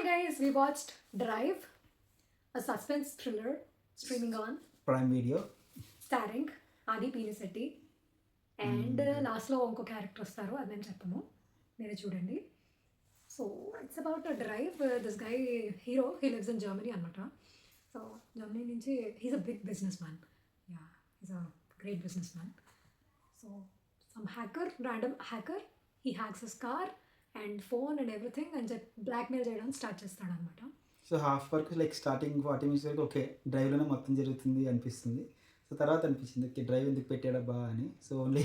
guys, we watched Drive, a suspense thriller streaming on Prime Video. starring Adi Pinisetti and లాస్ట్లో ఇంకో character వస్తారు అది నేను చెప్పను మీరే చూడండి. So it's about a drive this guy hero he lives in Germany అనమాట. So Germany నుంచి he's a big businessman. Yeah he's a great businessman. So some hacker random hacker he hacks his car and phone and everything అని చెప్పి blackmail చేయడం start చేస్తాడనమాట. So half వరకు like starting 40 minutes వరకు okay డ్రైవ్లోనే మొత్తం జరుగుతుంది అనిపిస్తుంది. సో తర్వాత అనిపించింది ఓకే డ్రైవ్ ఎందుకు పెట్టాడబ్బా అని. సో ఓన్లీ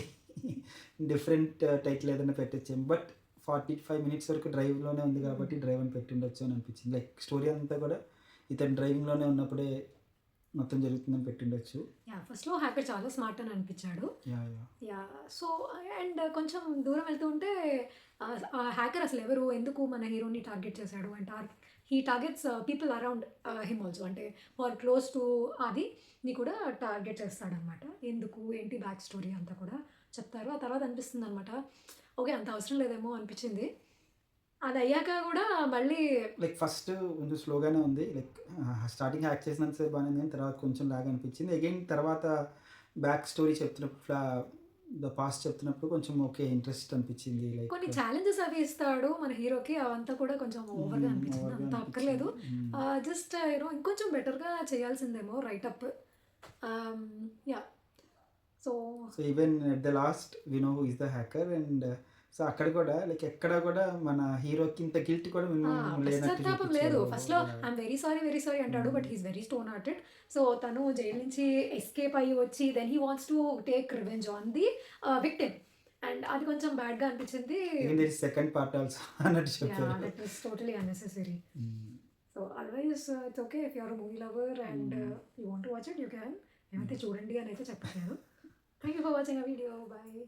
డిఫరెంట్ టైటిల్ ఏదైనా పెట్టచ్చేమో, బట్ 45 minutes వరకు డ్రైవ్లోనే ఉంది కాబట్టి డ్రైవ్ అని పెట్టుండొచ్చు అని అనిపించింది. లైక్ స్టోరీ అంతా కూడా ఇతను డ్రైవింగ్లోనే ఉన్నప్పుడే మొత్తం జరుగుతుందని పెట్టిండొచ్చు. యా ఫస్ట్లో హ్యాకర్ చాలా స్మార్ట్ అని అనిపించాడు. యా యా సో అండ్ కొంచెం దూరం వెళ్తూ ఉంటే ఆ హ్యాకర్ అసలు ఎవరు, ఎందుకు మన హీరోని టార్గెట్ చేశాడు and he targets people around him also, అంటే ఫర్ క్లోజ్ టు ఆదిని కూడా టార్గెట్ చేస్తాడనమాట. ఎందుకు ఏంటి బ్యాక్ స్టోరీ అంతా కూడా చెప్తారు. ఆ తర్వాత అనిపిస్తుంది అనమాట ఓకే అంత అవసరం లేదేమో అనిపించింది. అది అయ్యాక కూడా మళ్ళీ లైక్ ఫస్ట్ కొంచెం స్లోగానే ఉంది. లైక్ స్టార్టింగ్ హ్యాక్ చేసినంతసేపు బాగానే ఉంది, తర్వాత కొంచెం లాగా అనిపించింది. అగైన్ తర్వాత బ్యాక్ స్టోరీ చెప్తున్నప్పుడు ద పాస్ట్ చెప్తున్నప్పుడు కొంచెం ఓకే ఇంట్రెస్ట్ అనిపించింది. లైక్ కొన్ని ఛాలెంజెస్ అవి ఇస్తాడు మన హీరోకి, అవంతా కూడా కొంచెం ఓవర్గా అనిపించింది. అంత అక్కర్లేదు, జస్ట్ యూనో ఇంకొంచెం బెటర్గా చేయాల్సిందేమో write up. Ya so even at the last we know who is the hacker and so అక్కడ కూడా లైక్ ఎక్కడ కూడా మన హీరోకి ఇంత గిల్ట్ కూడా పశ్చాత్తాపం లేదు. ఫస్ట్లో ఐఎమ్ వెరీ సారీ అంటాడు, but he's very stone hearted. So తను జైలు నుంచి ఎస్కేప్ అయ్యి వచ్చి then he wants to take revenge on the victim and అది కొంచెం బ్యాడ్గా అనిపించింది. సెకండ్ పార్ట్ ఆల్సో అన్నట్టు చెప్పారు. That was totally unnecessary. So otherwise it's okay if you are a movie lover and you want to watch it you can. ఏమైతే చూడండి అని అయితే చెప్పట్లేదు. Thank you for watching a video. Bye.